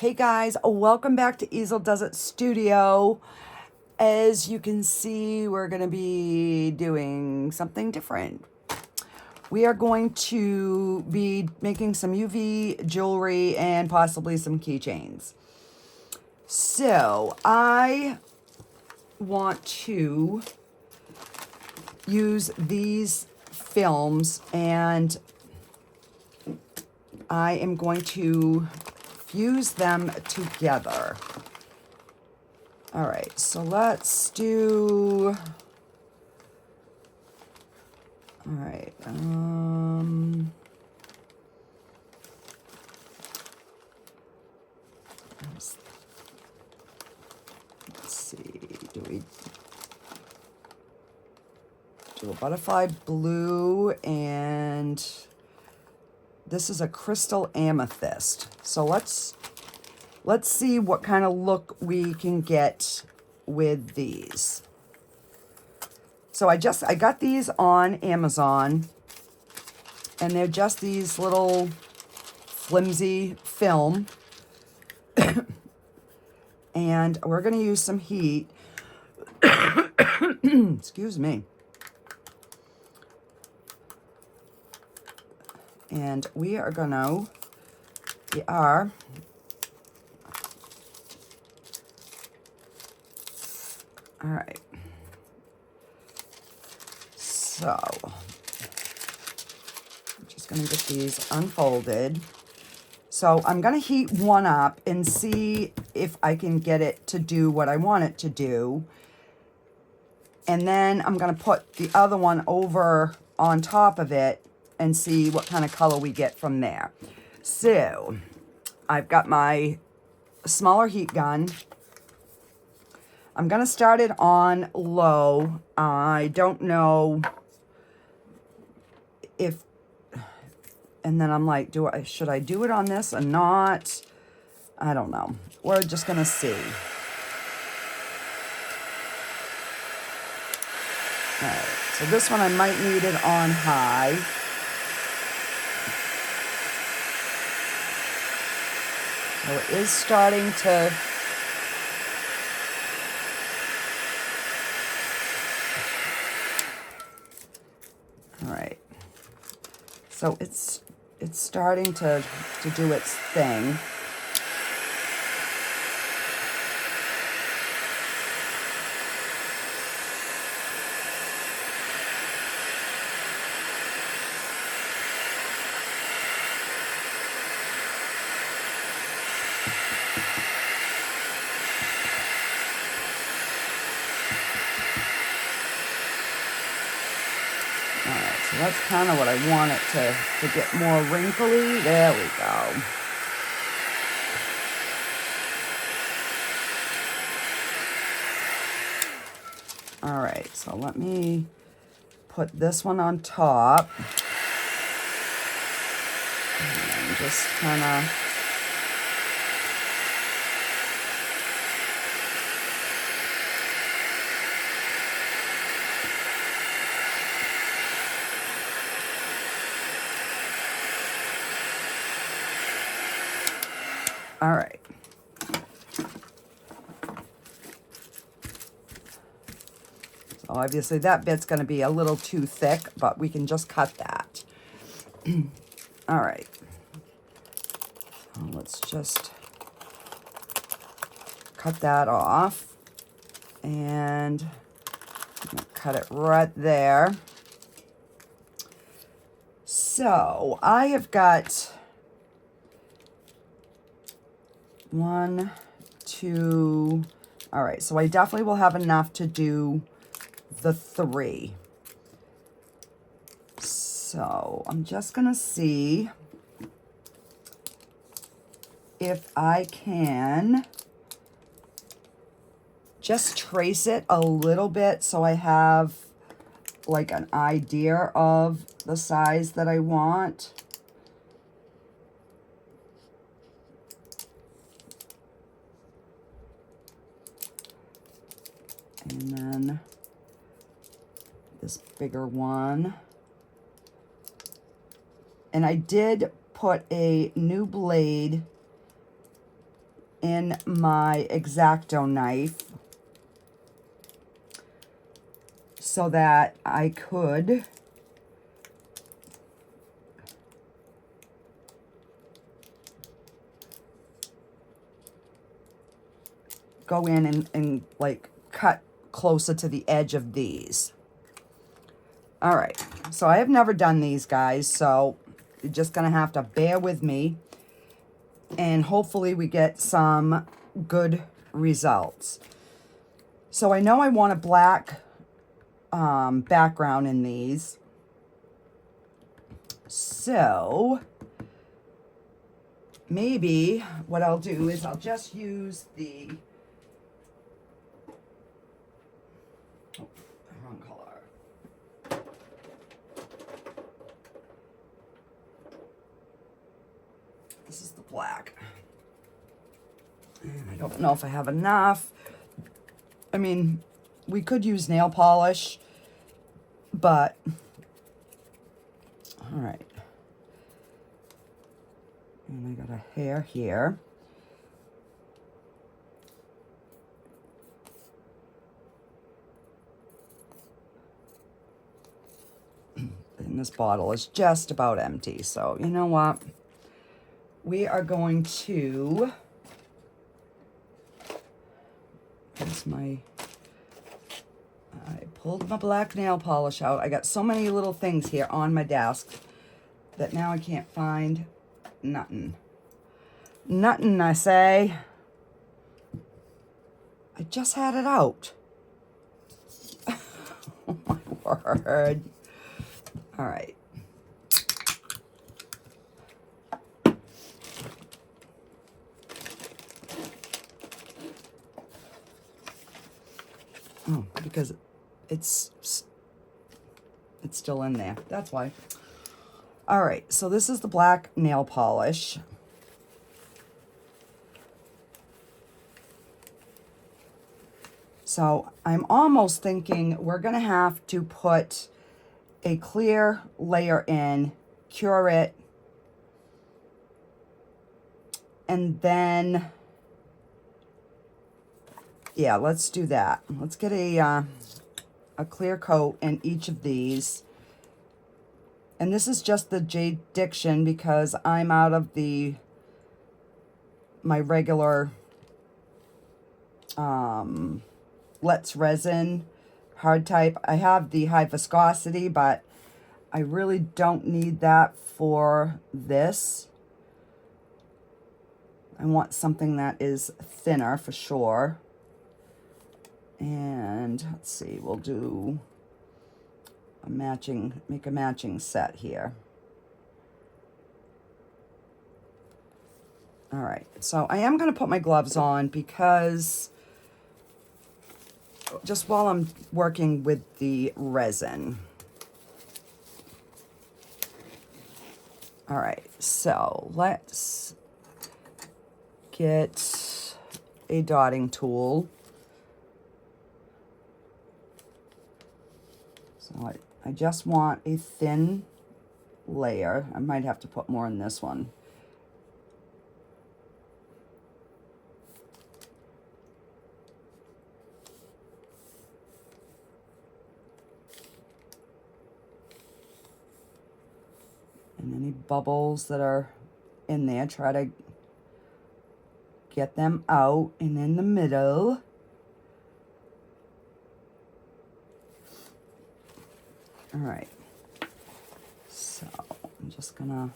Hey guys, welcome back to Easel Does It Studio. As you can see, we're going to be doing something different. We are going to be making some UV jewelry and possibly some keychains. So I want to use these films and I am going to fuse them together. All right, so let's do, all right, let's see, do we do a butterfly blue, and this is a crystal amethyst. So let's see what kind of look we can get with these. So I got these on Amazon, and they're just these little flimsy film. And we're going to use some heat. Excuse me. And we are going to, all right. So, I'm just going to get these unfolded. So I'm going to heat one up and see if I can get it to do what I want it to do. And then I'm going to put the other one over on top of it and see what kind of color we get from there. So I've got my smaller heat gun. I'm going to start it on low. I don't know if, and then I'm like, should I do it on this or not? I don't know. We're just going to see. All right, so this one I might need it on high. So it is starting to so it's starting to do its thing. So that's kind of what I want it to get more wrinkly. There we go. All right, so let me put this one on top. And just kind of... All right. So obviously that bit's going to be a little too thick, but we can just cut that. All right. So let's just cut that off. And I'm going to cut it right there. So I have got 1, 2, all right, so I definitely will have enough to do the 3. So I'm just gonna see if I can just trace it a little bit so I have like an idea of the size that I want. And then this bigger one. And I did put a new blade in my X-Acto knife so that I could go in and like cut closer to the edge of these. All right, so I have never done these, guys, so you're just gonna have to bear with me, and hopefully we get some good results. So I know I want a black background in these, so maybe what I'll do is I'll just use the wrong color. This is the black. And I don't know if I have enough. I mean, we could use nail polish, but all right. And I got a hair here. And this bottle is just about empty. So you know what? We are going to, I pulled my black nail polish out. I got so many little things here on my desk that now I can't find nothing. Nothing, I say. I just had it out. Oh my word. All right. Oh, because it's still in there. That's why. All right, so this is the black nail polish. So I'm almost thinking we're gonna have to put a clear layer in, cure it, and then, yeah, let's do that. Let's get a clear coat in each of these. And this is just the Jade Diction because I'm out of my regular Let's Resin hard type. I have the high viscosity, but I really don't need that for this. I want something that is thinner for sure. And let's see, we'll do a make a matching set here. All right, so I am going to put my gloves on because just while I'm working with the resin. All right, so let's get a dotting tool. So I just want a thin layer. I might have to put more in this one. And any bubbles that are in there, try to get them out. And in the middle, all right, so I'm just gonna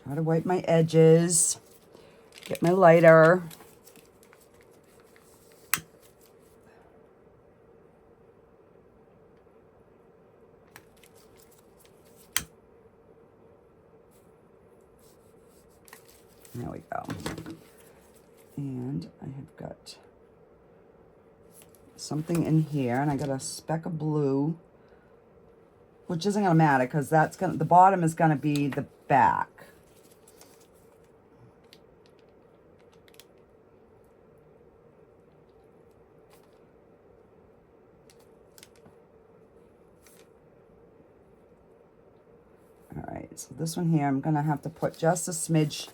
try to wipe my edges, get my lighter. There we go. And I have got something in here, and I got a speck of blue, which isn't gonna matter because that's gonna, the bottom is gonna be the back. All right, so this one here, I'm gonna have to put just a smidge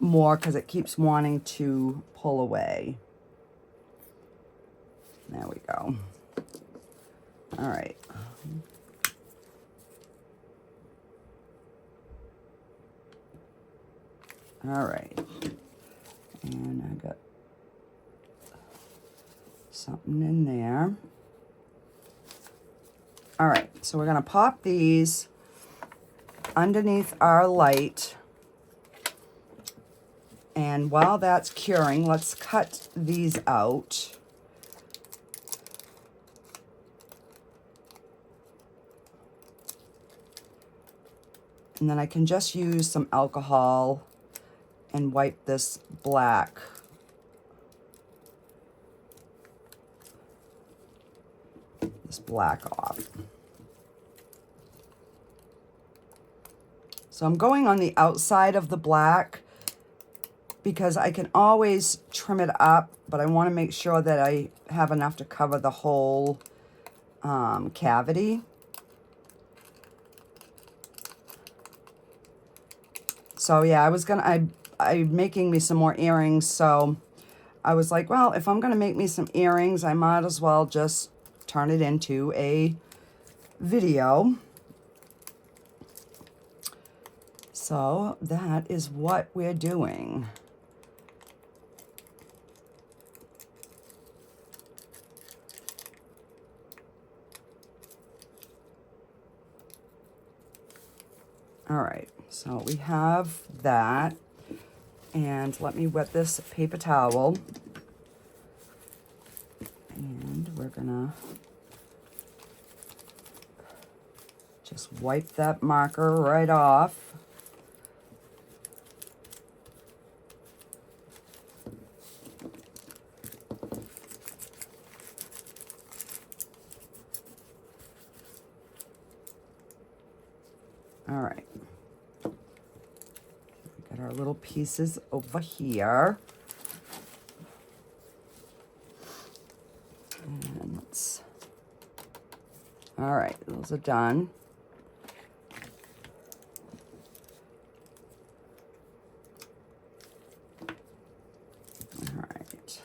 more because it keeps wanting to pull away. There we go. All right. All right. And I got something in there. All right, so we're gonna pop these underneath our light. And while that's curing, let's cut these out. And then I can just use some alcohol and wipe this black. This black off. So I'm going on the outside of the black because I can always trim it up, but I want to make sure that I have enough to cover the whole cavity. So yeah, I'm making me some more earrings, so I was like, well, if I'm gonna make me some earrings, I might as well just turn it into a video. So that is what we're doing. All right, so we have that. And let me wet this paper towel. And we're gonna just wipe that marker right off. All right. We got our little pieces over here. And let's, all right, those are done. All right.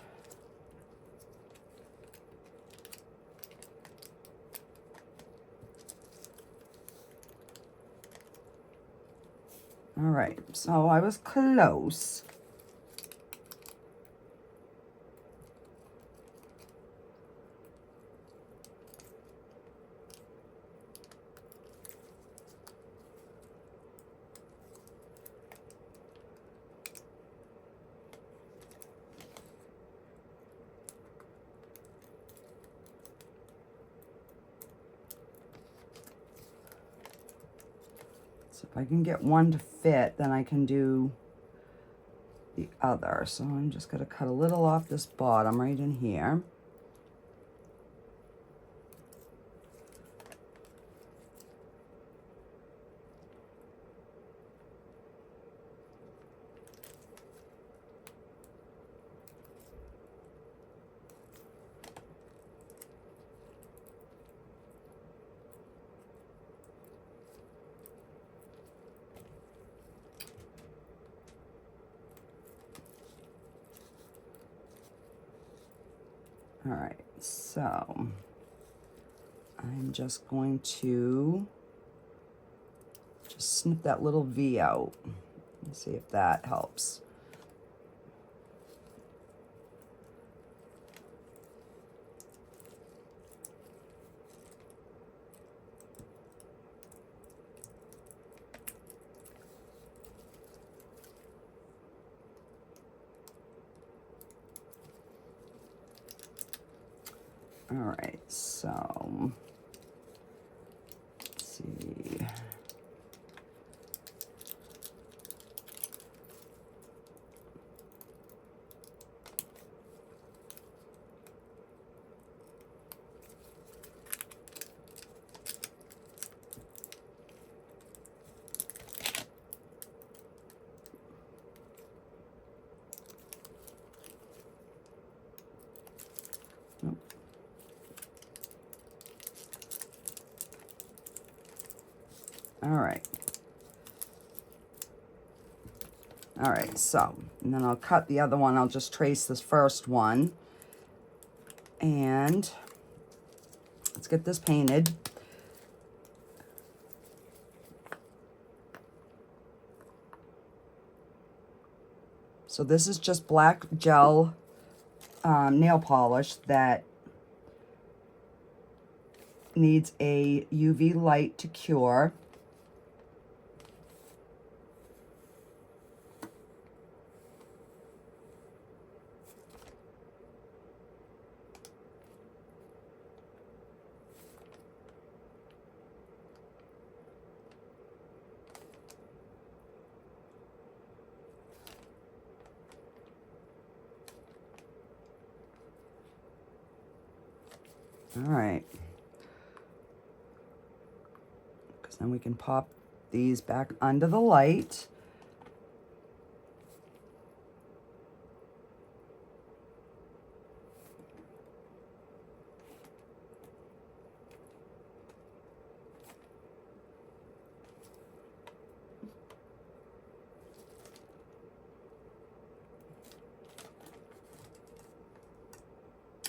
All right, so I was close. So if I can get one to fit, then I can do the other. So I'm just going to cut a little off this bottom right in here. All right, so I'm just going to just snip that little V out and see if that helps. All right, so let's see. All right. All right, so, and then I'll cut the other one. I'll just trace this first one. And let's get this painted. So this is just black gel nail polish that needs a UV light to cure. All right. Because then we can pop these back under the light.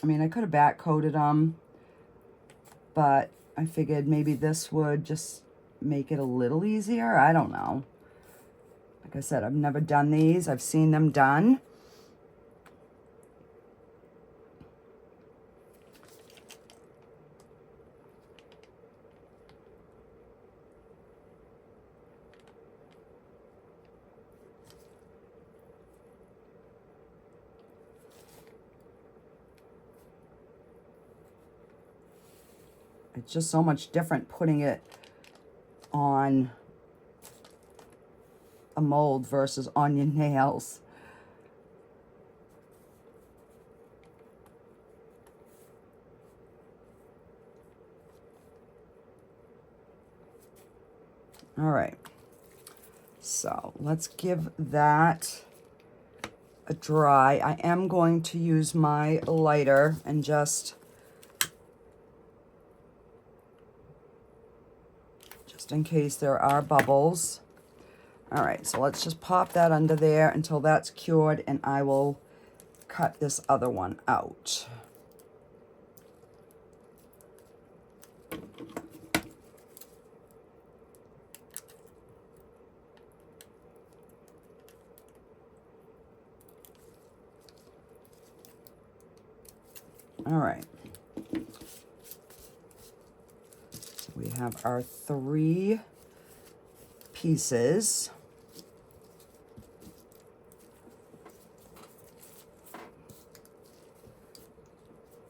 I mean, I could have back coated them, but I figured maybe this would just make it a little easier. I don't know. Like I said, I've never done these. I've seen them done. It's just so much different putting it on a mold versus on your nails. All right, so let's give that a dry. I am going to use my lighter and just in case there are bubbles. All right, so let's just pop that under there until that's cured, and I will cut this other one out. All right. So we have our 3 pieces.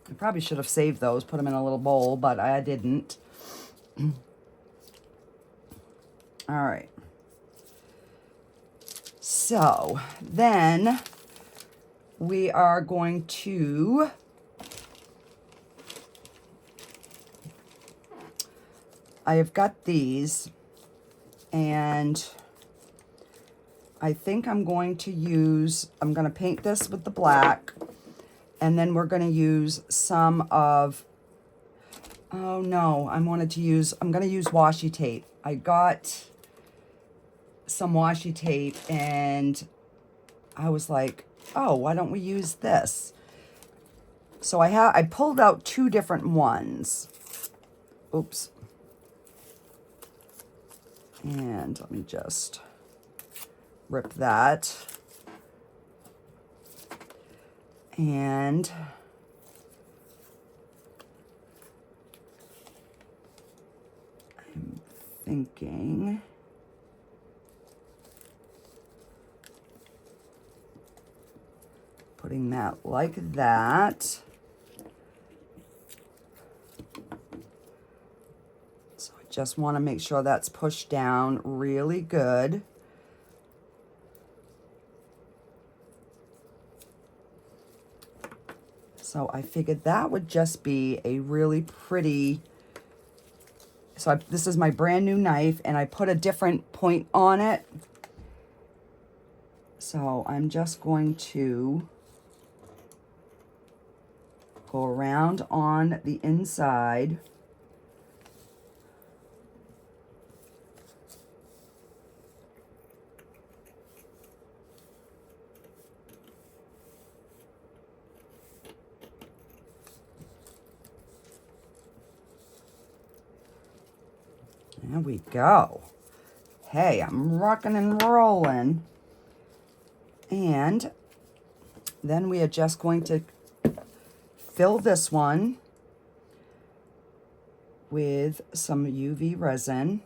I probably should have saved those, put them in a little bowl, but I didn't. All right. So then we are going to I have got these, and I think I'm going to paint this with the black, and then we're going to use some of, oh no, I'm going to use washi tape. I got some washi tape, and I was like, oh, why don't we use this? So I pulled out 2 different ones. Oops. And let me just rip that. And I'm thinking putting that like that. Just want to make sure that's pushed down really good. So I figured that would just be a really pretty, this is my brand new knife, and I put a different point on it. So I'm just going to go around on the inside. There we go. Hey, I'm rocking and rolling. And then we are just going to fill this one with some UV resin.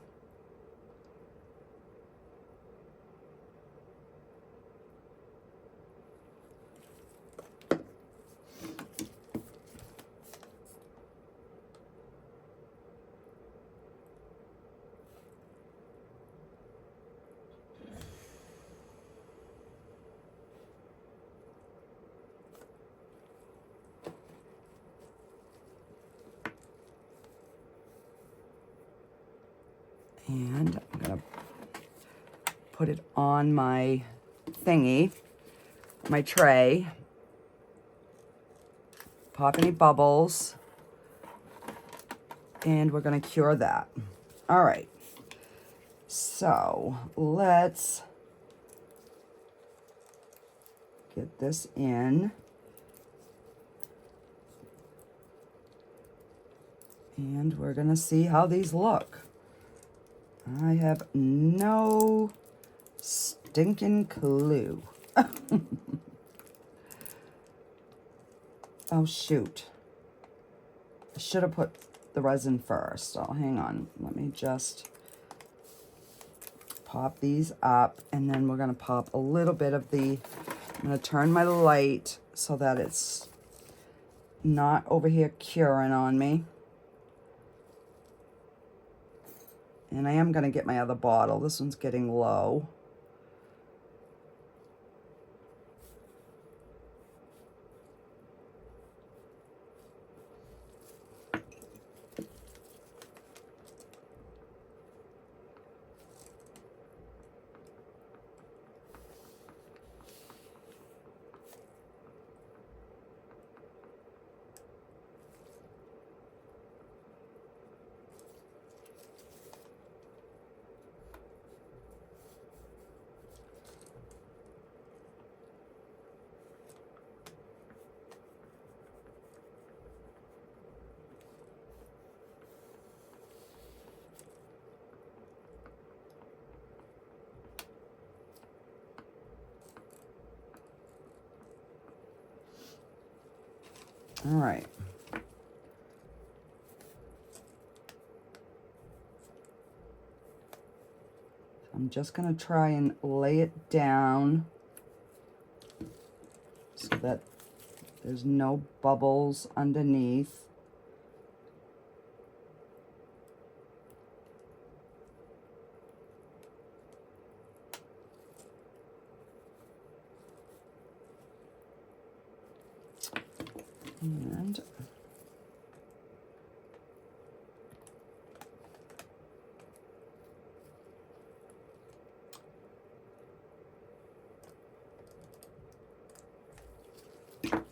And I'm gonna put it on my thingy, my tray. Pop any bubbles. And we're gonna cure that. All right. So let's get this in. And we're gonna see how these look. I have no stinking clue. Oh shoot. I should have put the resin first. Oh, hang on. Let me just pop these up, and then we're gonna pop a little bit of the, I'm gonna turn my light so that it's not over here curing on me. And I am gonna get my other bottle. This one's getting low. All right. I'm just going to try and lay it down so that there's no bubbles underneath. And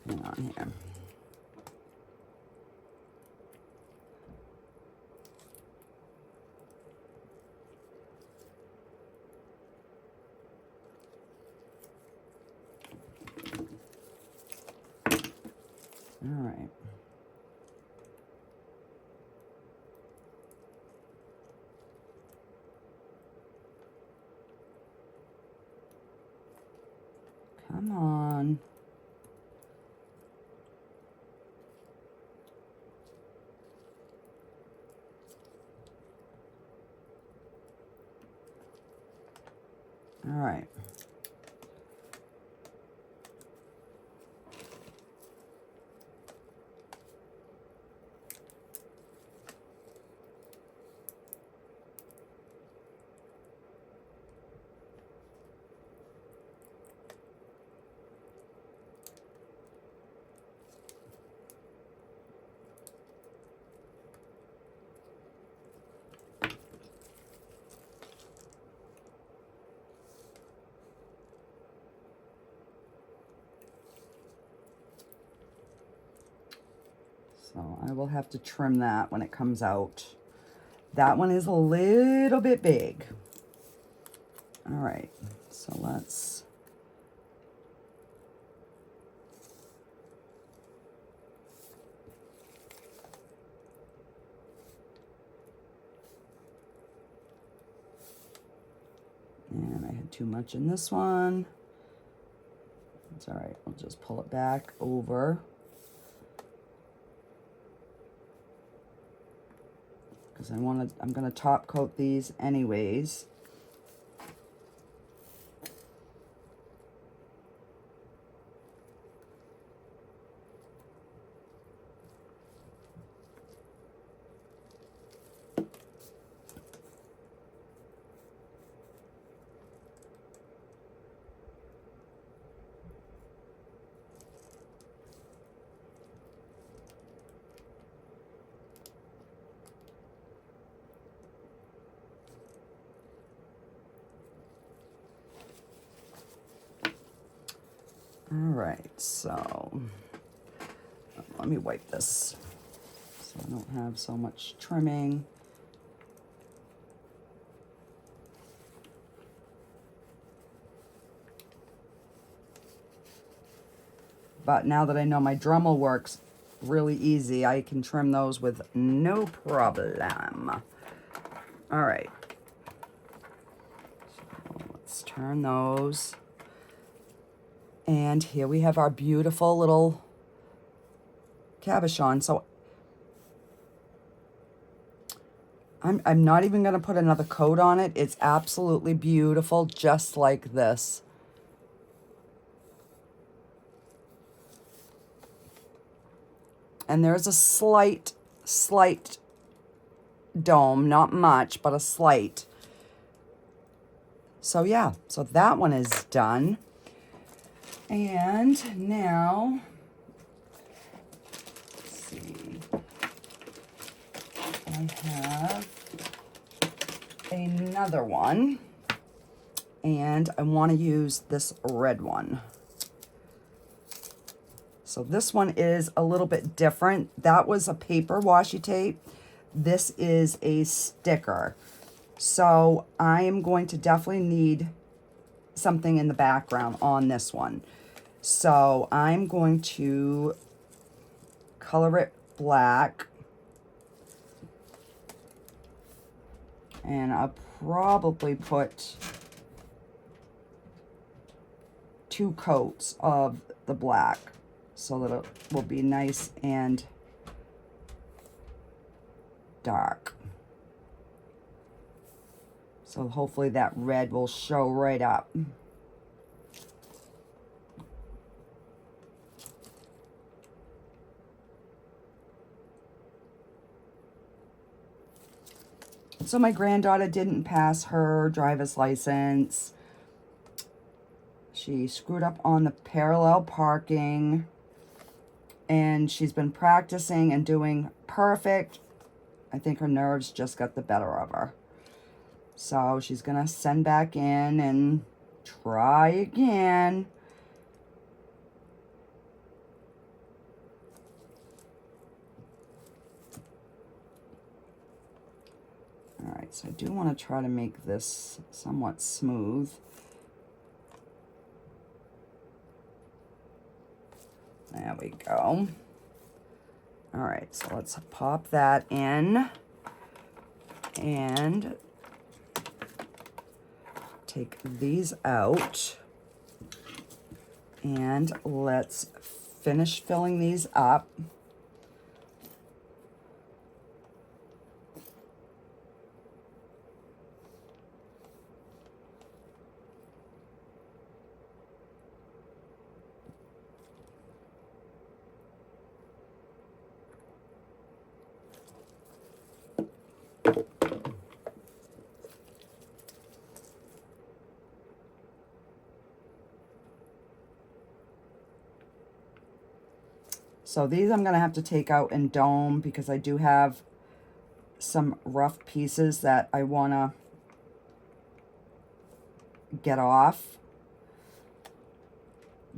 hang on here. All right. Come on. All right. So I will have to trim that when it comes out. That one is a little bit big. All right, so let's Too much in this one. It's all right. I'll just pull it back over. Because I'm going to top coat these anyways. All right, so let me wipe this so I don't have so much trimming. But now that I know my Dremel works really easy, I can trim those with no problem. All right, so let's turn those. And here we have our beautiful little cabochon. So I'm not even going to put another coat on it. It's absolutely beautiful, just like this. And there's a slight dome, not much, but a slight. So yeah, so that one is done. And now, let's see, I have another one, and I want to use this red one. So this one is a little bit different. That was a paper washi tape. This is a sticker. So I am going to definitely need something in the background on this one. So I'm going to color it black. And I'll probably put 2 coats of the black so that it will be nice and dark. So hopefully that red will show right up. So my granddaughter didn't pass her driver's license. She screwed up on the parallel parking. And she's been practicing and doing perfect. I think her nerves just got the better of her. So she's going to send back in and try again. All right, so I do want to try to make this somewhat smooth. There we go. All right, so let's pop that in and take these out. And let's finish filling these up. So these I'm going to have to take out and dome because I do have some rough pieces that I want to get off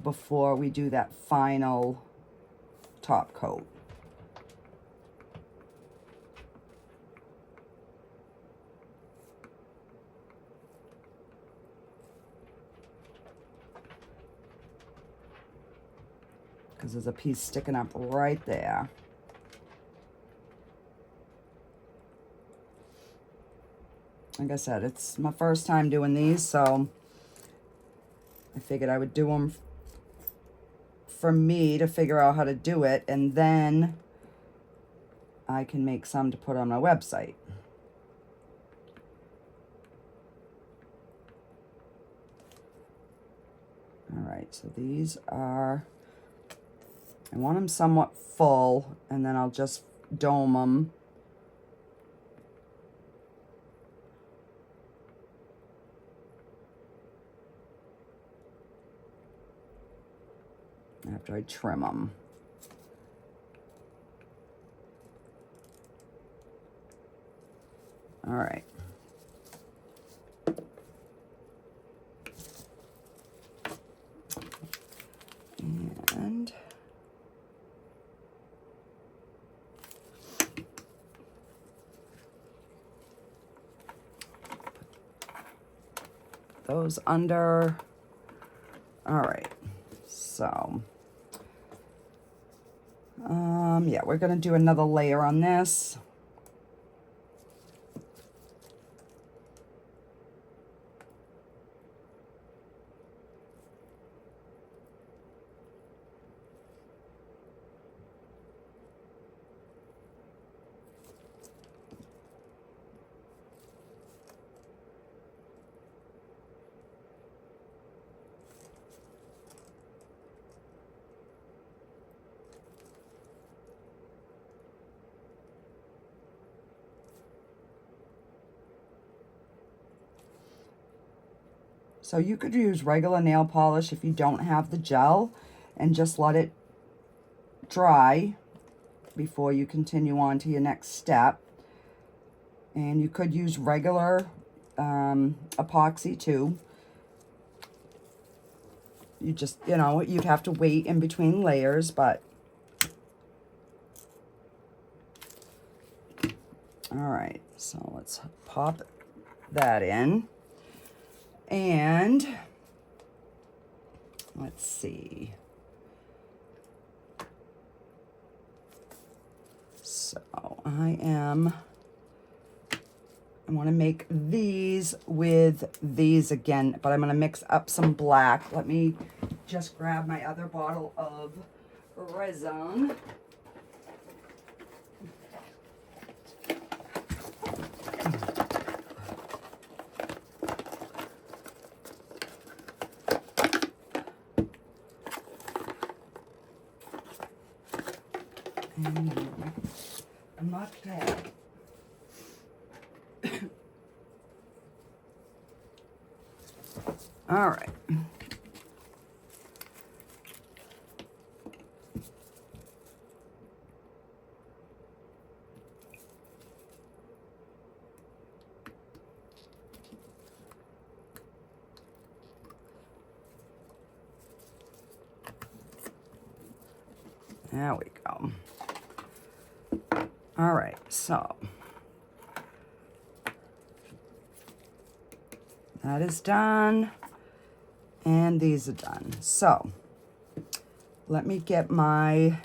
before we do that final top coat. Because there's a piece sticking up right there. Like I said, it's my first time doing these, so I figured I would do them for me to figure out how to do it, and then I can make some to put on my website. All right, so these are, I want them somewhat full, and then I'll just dome them. After I trim them. All right. And those under. All right. So, yeah, we're going to do another layer on this. So you could use regular nail polish if you don't have the gel and just let it dry before you continue on to your next step. And you could use regular epoxy too. You just, you know, you'd have to wait in between layers, but all right, so let's pop that in. And let's see. So I want to make these with these again, but I'm going to mix up some black. Let me just grab my other bottle of resin. Okay. All right. There we go. All right, so that is done, and these are done. So let me get my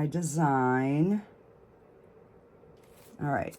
design. All right.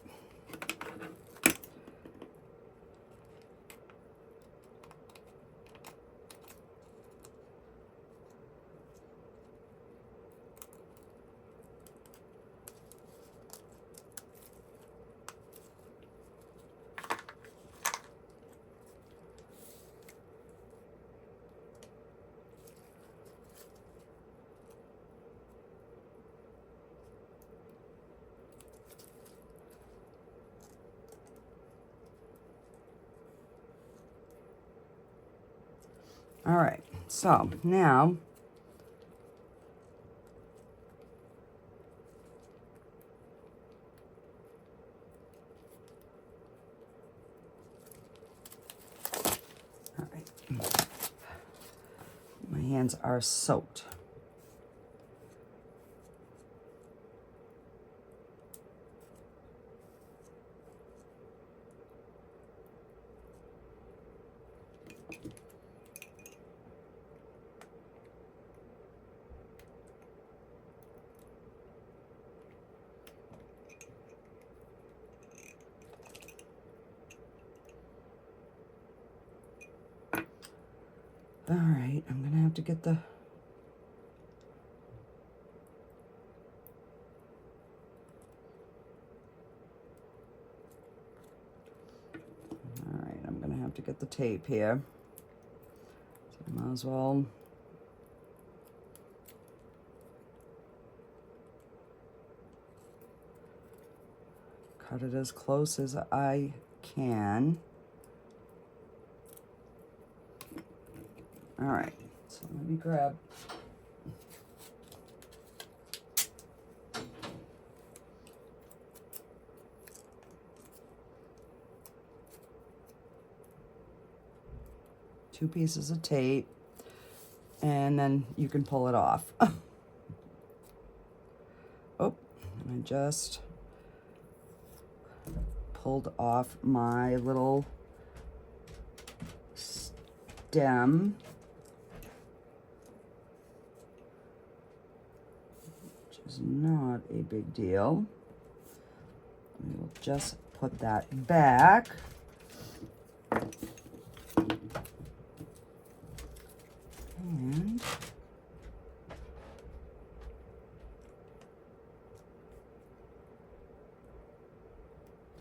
All right, so now all right, my hands are soaked. All right, I'm gonna have to get the... All right, I'm gonna have to get the tape here. So I might as well... cut it as close as I can. All right, so let me grab... two pieces of tape, and then you can pull it off. Oh, I just pulled off my little stem, which is not a big deal. We will just put that back. And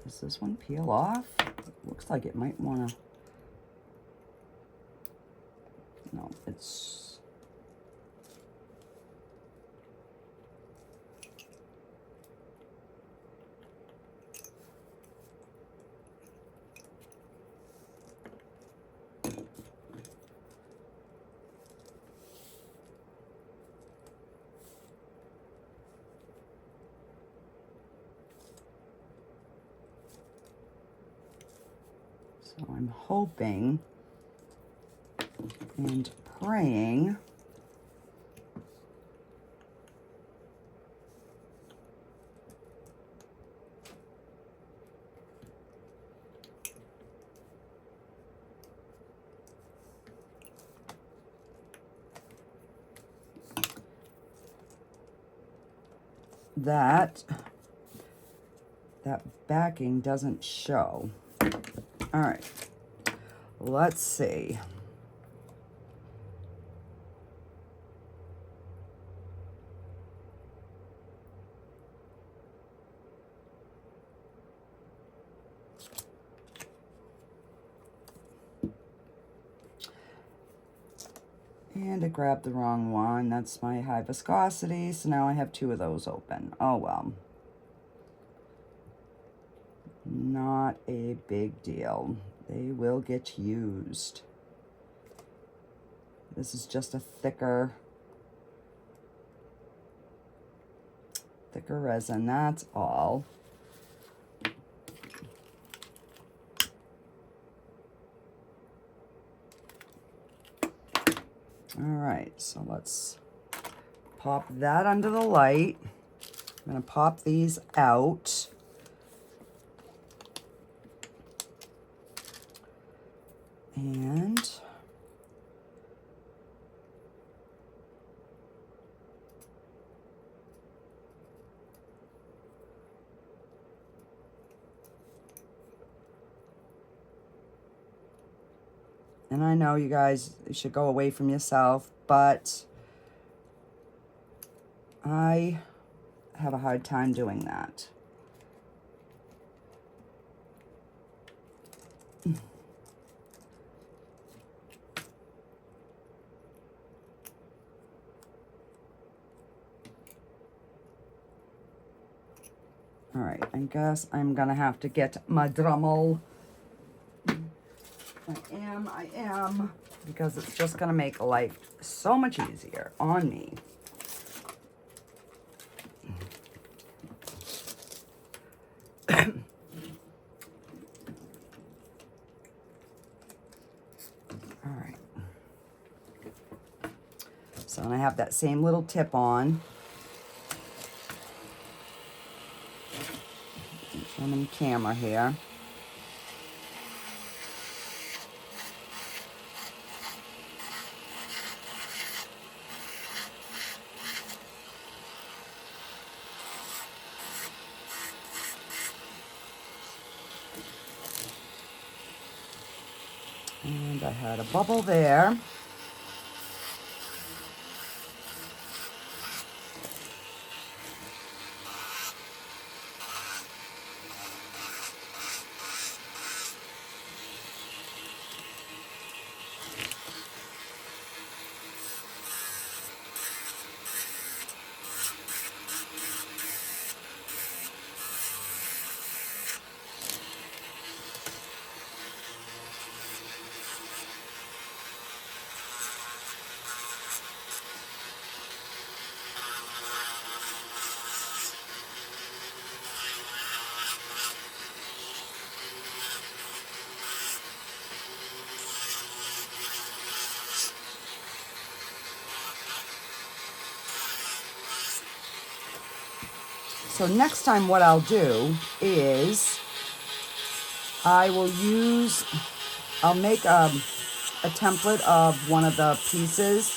does this one peel off? Looks like it might want to. No, it's... So I'm hoping and praying that that backing doesn't show. All right, let's see. And I grabbed the wrong one. That's my high viscosity, so now I have two of those open. Oh well. Not a big deal. They will get used. This is just a thicker resin, that's all. All right, so let's pop that under the light. I'm gonna pop these out. And I know you guys should go away from yourself, but I have a hard time doing that. All right, I guess I'm gonna have to get my Dremel. I am, because it's just gonna make life so much easier on me. All right. So I have that same little tip on. I'm in camera here. And I had a bubble there. So next time what I'll do is I'll make a template of one of the pieces,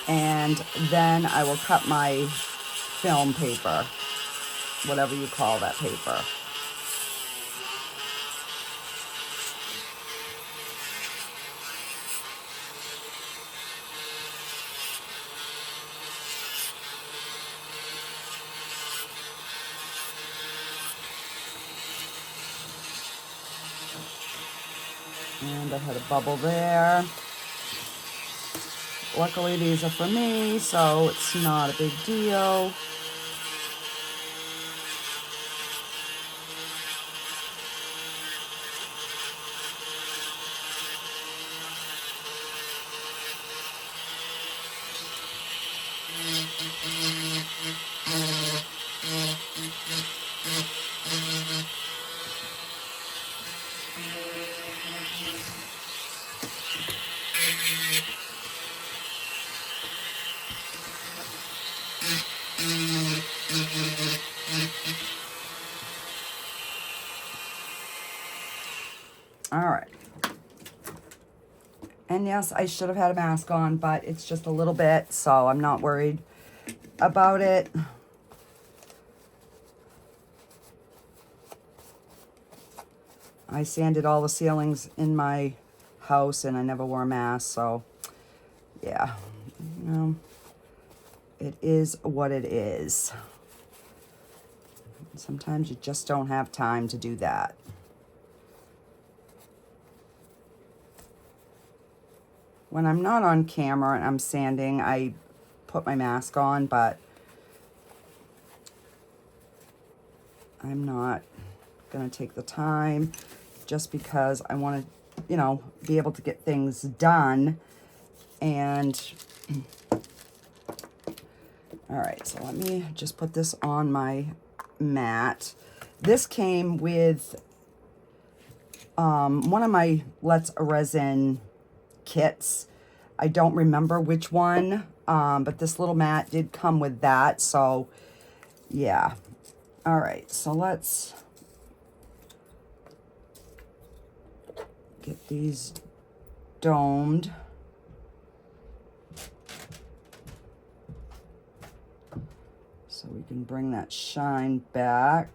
and then I will cut my film paper, whatever you call that paper. And I had a bubble there. Luckily these are for me, so it's not a big deal. All right. And yes, I should have had a mask on, but it's just a little bit, so I'm not worried about it. I sanded all the ceilings in my house and I never wore a mask, so yeah, you know, it is what it is. Sometimes you just don't have time to do that. When I'm not on camera and I'm sanding, I put my mask on, but I'm not gonna take the time just because I want to, you know, be able to get things done. And all right, so let me just put this on my mat. This came with one of my Let's Resin kits. I don't remember which one, but this little mat did come with that, so yeah. All right, so let's get these domed. So we can bring that shine back.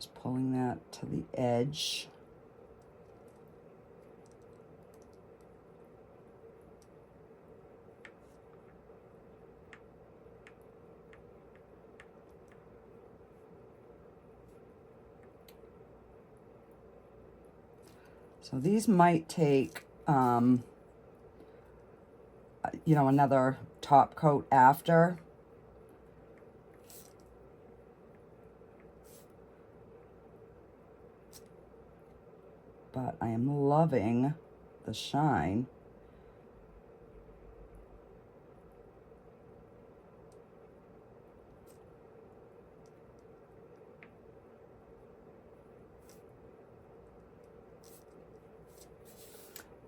Just pulling that to the edge. So these might take, you know, another top coat after. But I am loving the shine.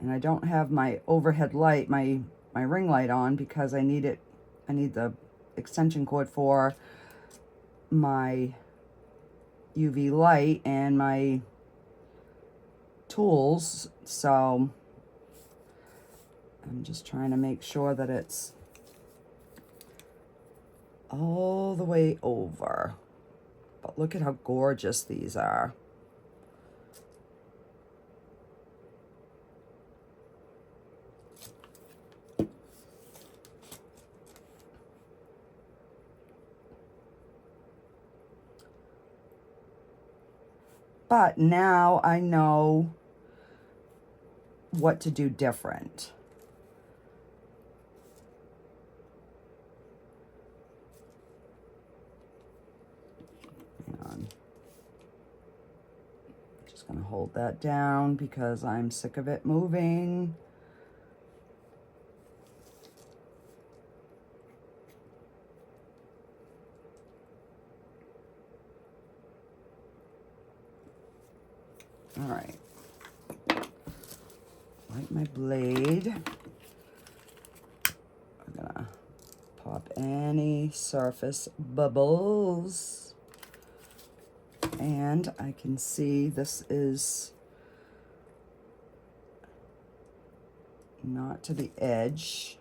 And I don't have my overhead light, my ring light on because I need it. I need the extension cord for my UV light and my tools. So I'm just trying to make sure that it's all the way over. But look at how gorgeous these are. But now I know what to do different. Hang on. hold that down because I'm sick of it moving. All right. Like my blade. I'm gonna pop any surface bubbles. And I can see this is not to the edge.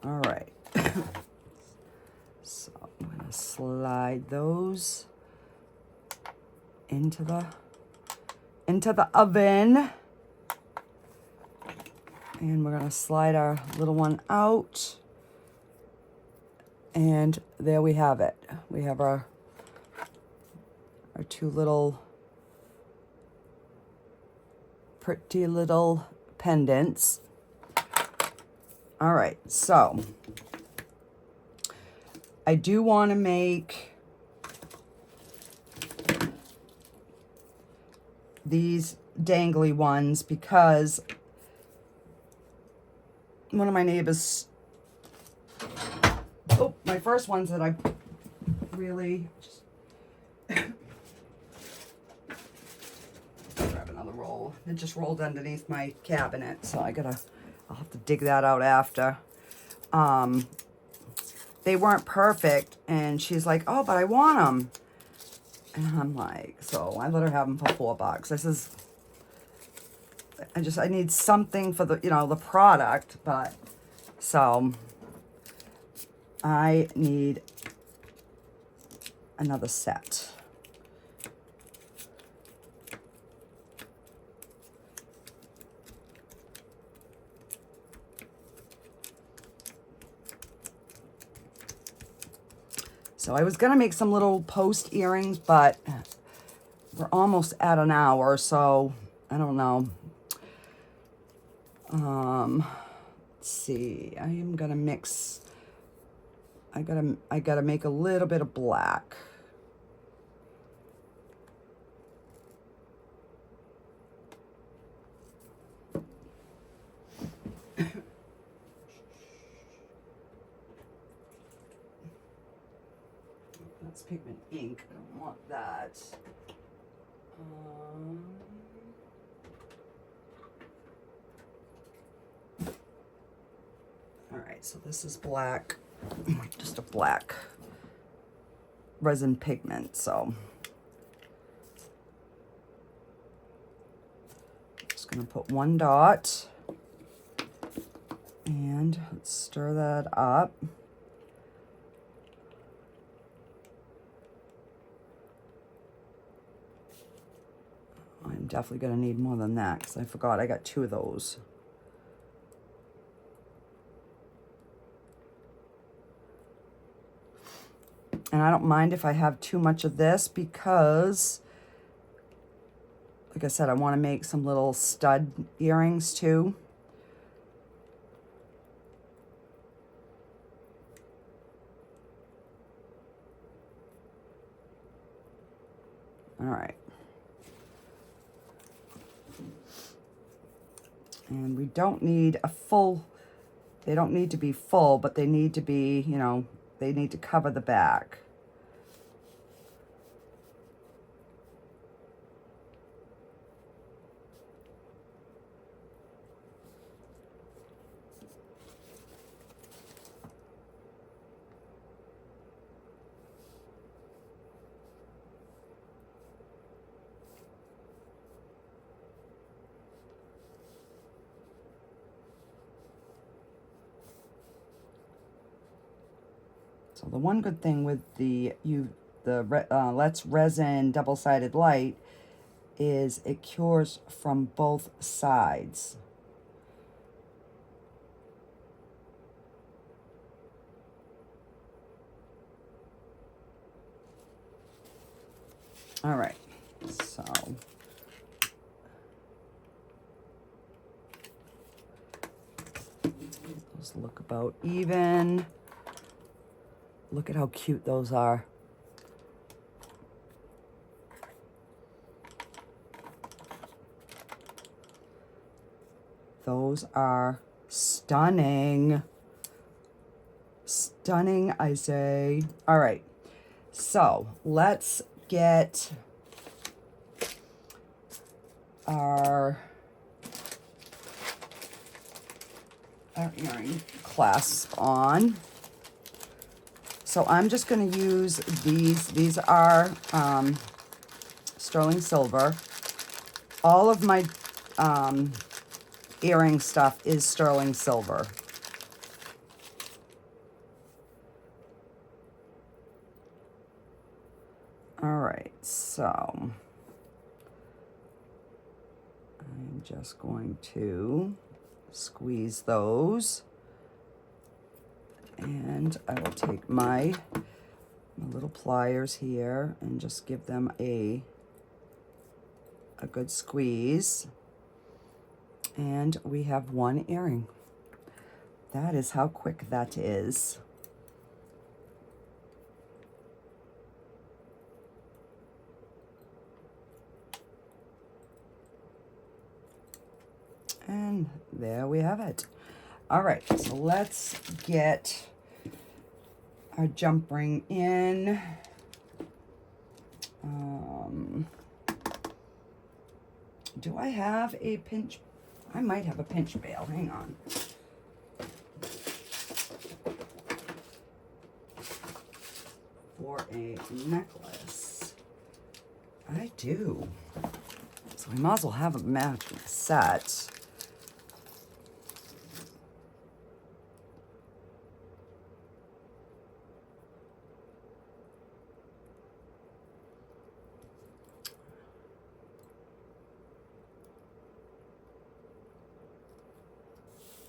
All right. So I'm gonna slide those into the oven. And we're gonna slide our little one out. And there we have it. We have our two little pretty little pendants. All right, so I do want to make these dangly ones because one of my neighbors, my first ones that I really just grab another roll. It just rolled underneath my cabinet, so I'll have to dig that out after. They weren't perfect, and she's like, oh, but I want them. And I'm like, so I let her have them for $4. I says, I need something for the, the product, but so I need another set. So I was gonna make some little post earrings, but we're almost at an hour, so I don't know. Let's see. I am gonna mix. I gotta make a little bit of black. That's pigment ink. I don't want that. All right, so this is black, just a black resin pigment. So just gonna put one dot and let's stir that up. I'm definitely gonna need more than that because I forgot I got 2 of those. And I don't mind if I have too much of this because, like I said, I want to make some little stud earrings too. All right. And we don't need a full, they don't need to be full, but they need to be, they need to cover the back. So the one good thing with the Let's Resin double-sided light is it cures from both sides. All right, so those look about even. Look at how cute those are. Those are stunning. Stunning, I say. All right, so let's get our earring clasp on. So I'm just going to use these. These are sterling silver. All of my earring stuff is sterling silver. All right, so I'm just going to squeeze those, and I will take my little pliers here and just give them a good squeeze, and we have one earring. That is how quick that is. And there we have it. All right, so let's get our jump ring in. Do I have a pinch? I might have a pinch bail. Hang on. For a necklace. I do. So we might as well have a matching set.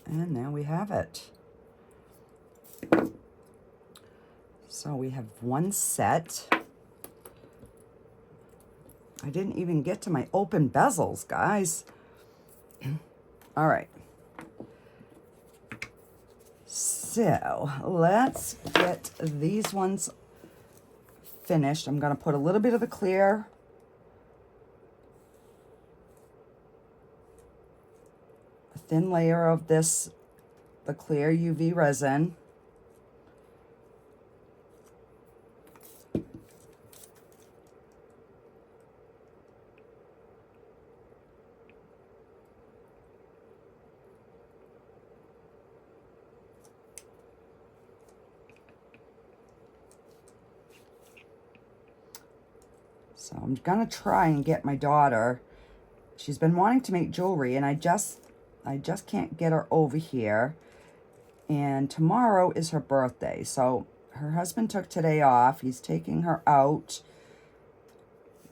And there we have it. So we have one set. I didn't even get to my open bezels, guys. All right. So let's get these ones finished. I'm going to put a little bit of the clear thin layer of this, the clear UV resin. So I'm gonna try and get my daughter. She's been wanting to make jewelry, and I just can't get her over here. And tomorrow is her birthday, so her husband took today off. He's taking her out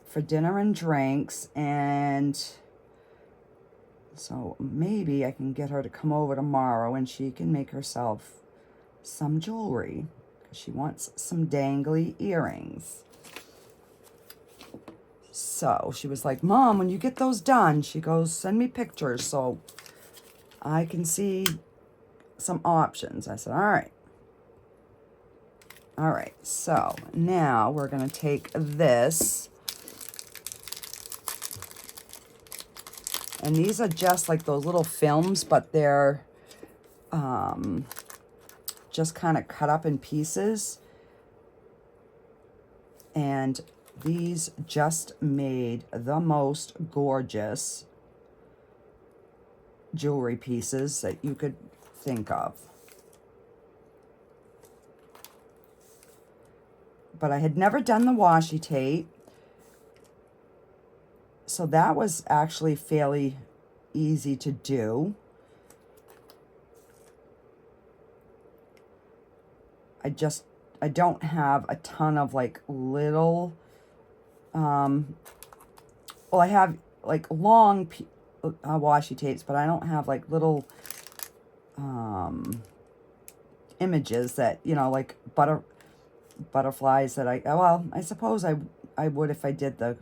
for dinner and drinks, and so maybe I can get her to come over tomorrow and she can make herself some jewelry, because she wants some dangly earrings. So she was like, Mom, when you get those done, she goes, send me pictures so I can see some options. I said, all right. All right, so now we're going to take this. And these are just like those little films, but they're just kind of cut up in pieces. And these just made the most gorgeous jewelry pieces that you could think of. But I had never done the washi tape, so that was actually fairly easy to do. I don't have a ton of like little, well, I have like long washi tapes, but I don't have like little images that, you know, like butterflies that well, I suppose I I would if I did the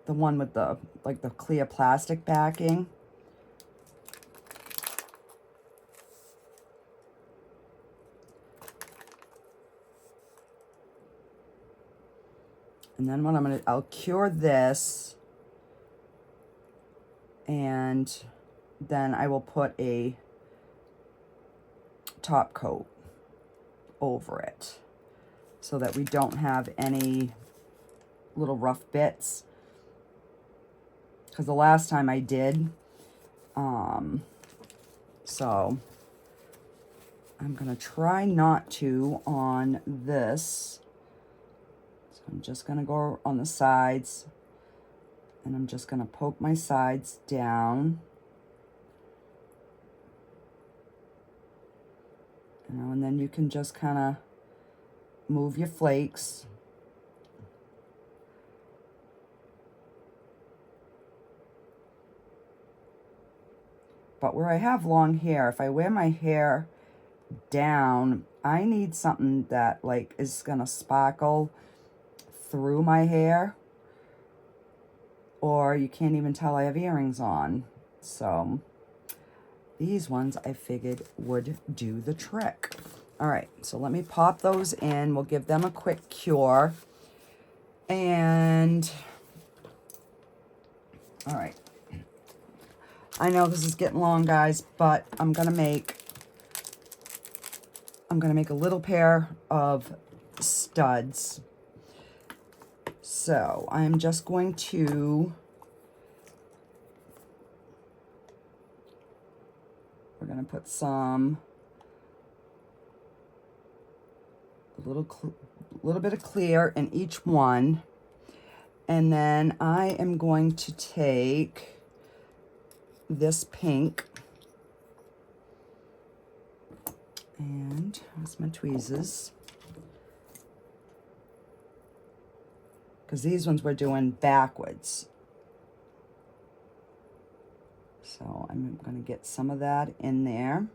one with the, like, the clear plastic backing. And then what I'm gonna, I'll cure this, and then I will put a top coat over it so that we don't have any little rough bits. Because the last time I did, so I'm gonna try not to on this. So I'm just gonna go on the sides, and I'm just gonna poke my sides down. You know, and then you can just kind of move your flakes. But where I have long hair, if I wear my hair down, I need something that, like, is gonna sparkle through my hair, or you can't even tell I have earrings on. So these ones I figured would do the trick. All right, so let me pop those in. We'll give them a quick cure. And all right, I know this is getting long, guys, but I'm gonna make a little pair of studs. So I'm just going to, we're gonna put some, a little bit of clear in each one, and then I am going to take this pink, and here's my tweezers, because these ones we're doing backwards. So I'm going to get some of that in there.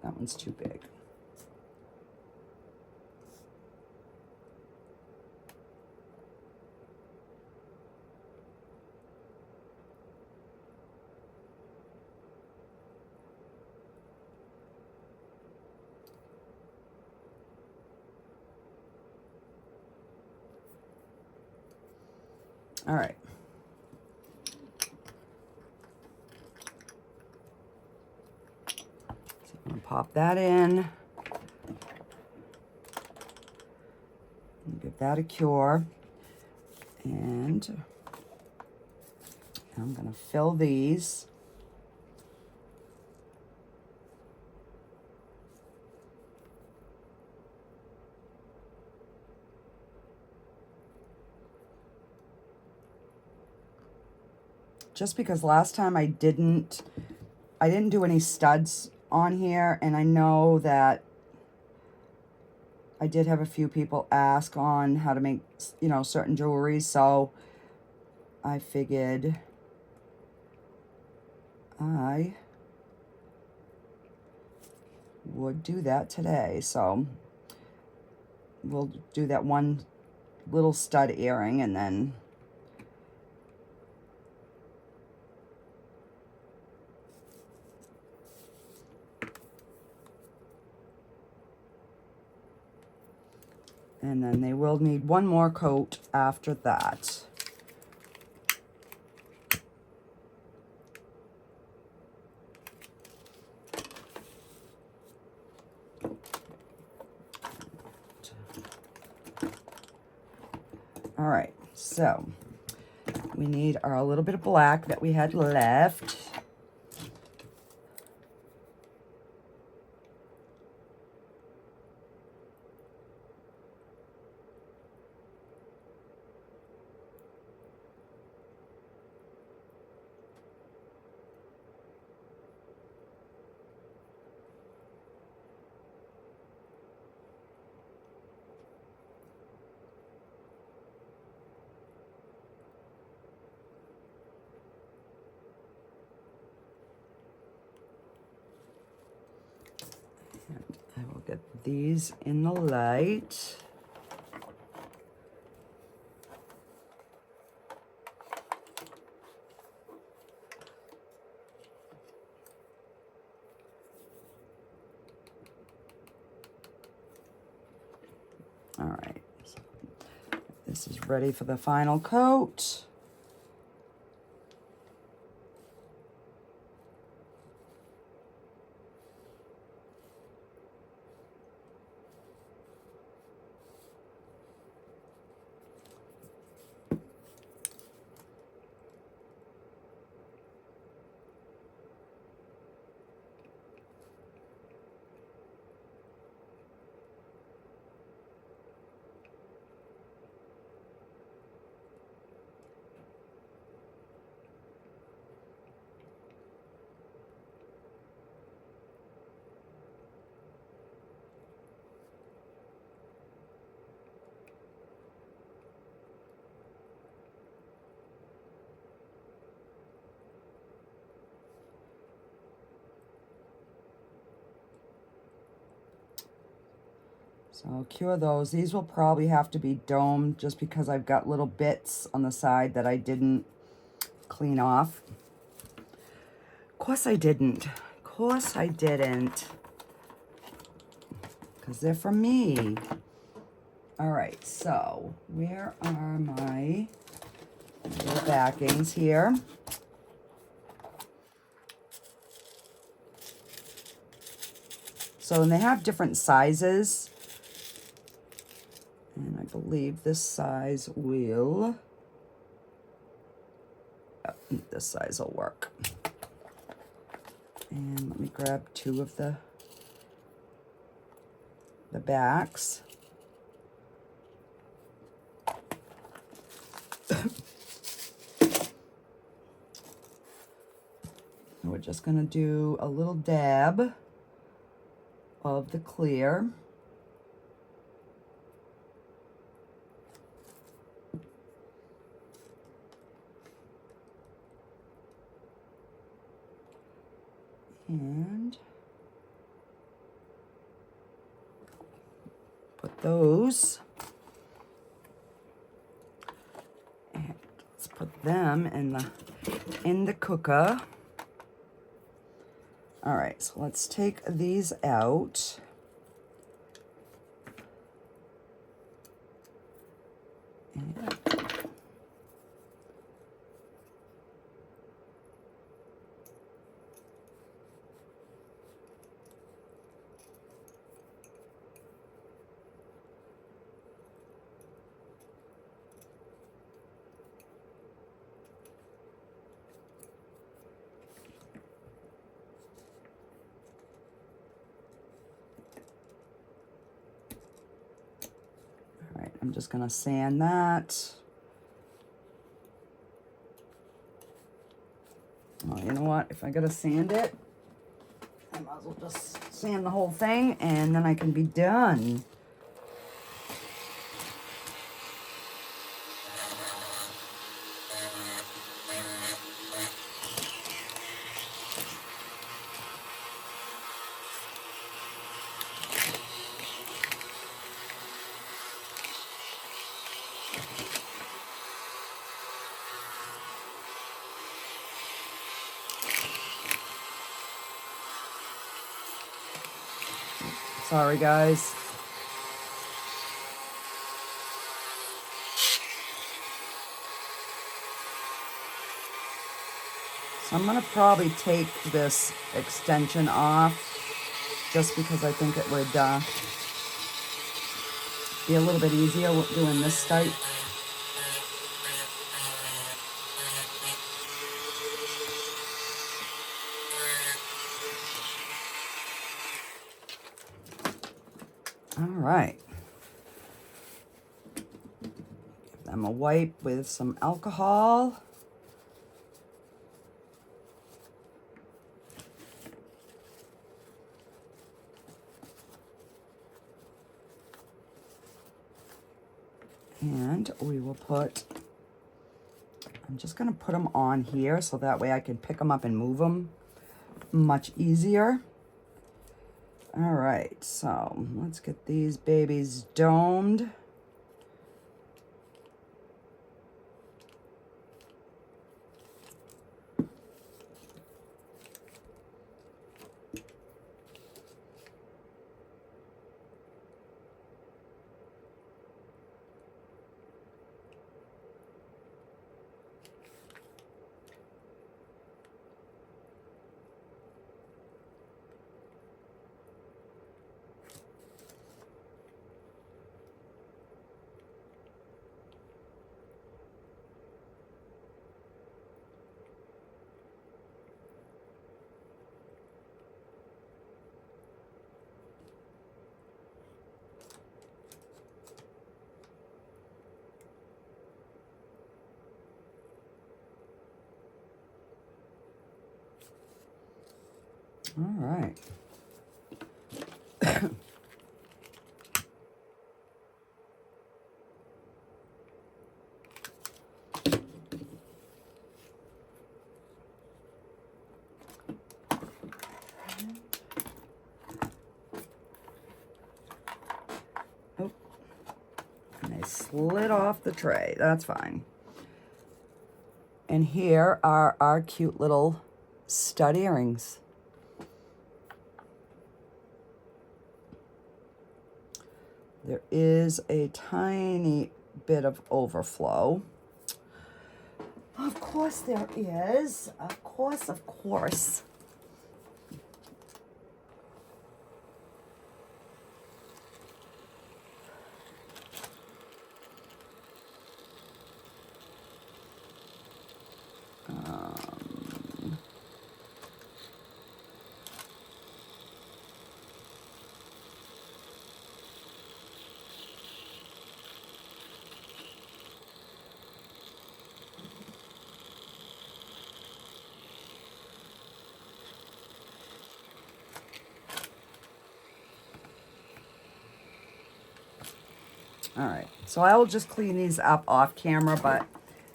That one's too big. All right. So I'm gonna pop that in. Give that a cure. And I'm gonna fill these. Just because last time I didn't do any studs on here, and I know that I did have a few people ask on how to make, you know, certain jewelry, so I figured I would do that today. So we'll do that one little stud earring, and then they will need one more coat after that. All right, so we need our little bit of black that we had left. I will get these in the light. All right, so this is ready for the final coat. So I'll cure those. These will probably have to be domed just because I've got little bits on the side that I didn't clean off. Of course I didn't. Of course I didn't. Because they're from me. All right, so where are my little backings here? So, and they have different sizes. And I believe this size will, this size will work. And let me grab two of the backs. We're just going to do a little dab of the clear. And put those, and let's put them in the cooker. All right, so let's take these out. And I'm just going to sand that. Oh, you know what? If I got to sand it, I might as well just sand the whole thing and then I can be done. Sorry, guys. So I'm going to probably take this extension off just because I think it would be a little bit easier doing this type All right. Give them a wipe with some alcohol. And we will put, I'm just going to put them on here so that way I can pick them up and move them much easier. All right, so let's get these babies domed. All right. Oh, and they slid off the tray. That's fine. And here are our cute little stud earrings. There is a tiny bit of overflow. Of course there is. Of course, of course. All right, so I will just clean these up off camera, but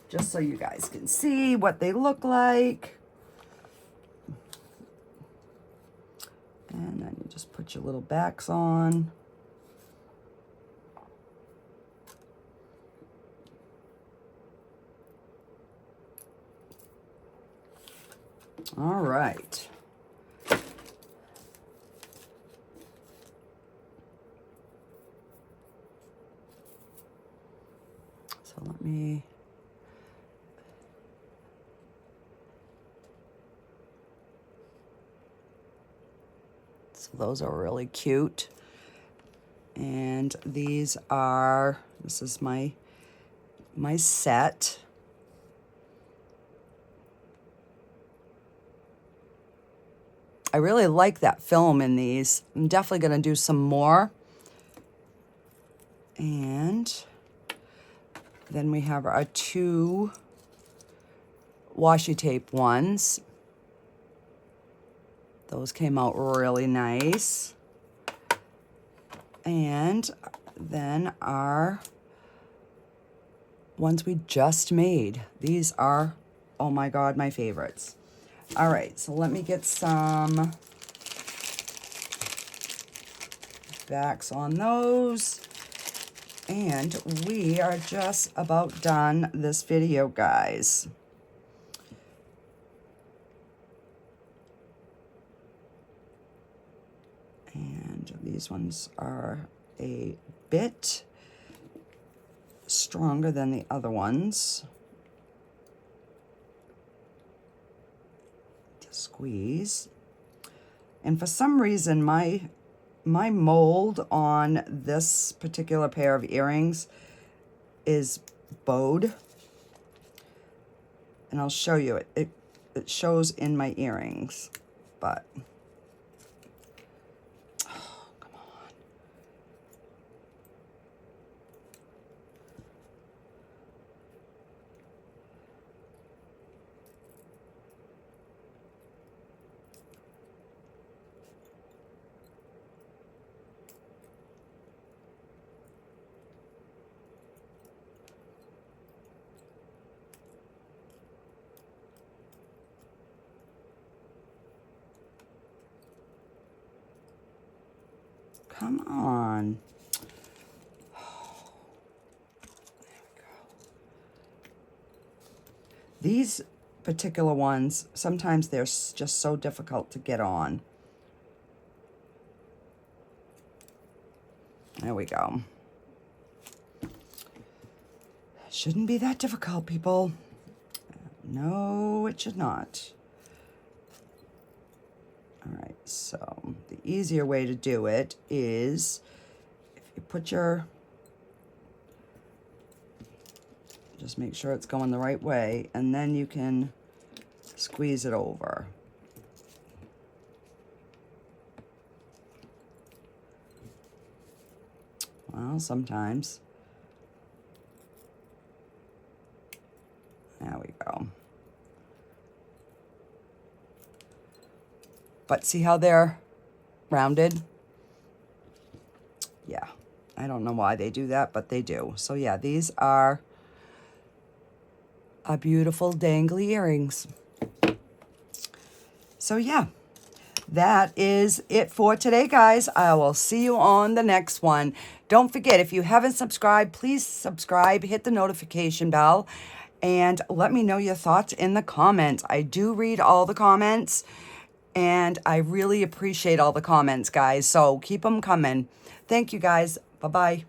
just so you guys can see what they look like. And then you just put your little backs on. All right. So let me... So those are really cute. And these are, this is my set. I really like that film in these. I'm definitely going to do some more. And then we have our two washi tape ones. Those came out really nice. And then our ones we just made. These are, oh my God, my favorites. All right, so let me get some backs on those. And we are just about done this video, guys. And these ones are a bit stronger than the other ones. To squeeze. And for some reason, my mold on this particular pair of earrings is bowed. And I'll show you it. It shows in my earrings, but oh, come on. Come on. These particular ones, sometimes they're just so difficult to get on. There we go. Shouldn't be that difficult, people. No, it should not. All right, so the easier way to do it is if you put your, just make sure it's going the right way, and then you can squeeze it over. Well, sometimes. There we go. But see how they're rounded? Yeah, I don't know why they do that, but they do. So yeah, these are beautiful dangly earrings. So yeah, that is it for today, guys. I will see you on the next one. Don't forget, if you haven't subscribed, please subscribe, hit the notification bell, and let me know your thoughts in the comments. I do read all the comments, and I really appreciate all the comments, guys. So keep them coming. Thank you, guys. Bye-bye.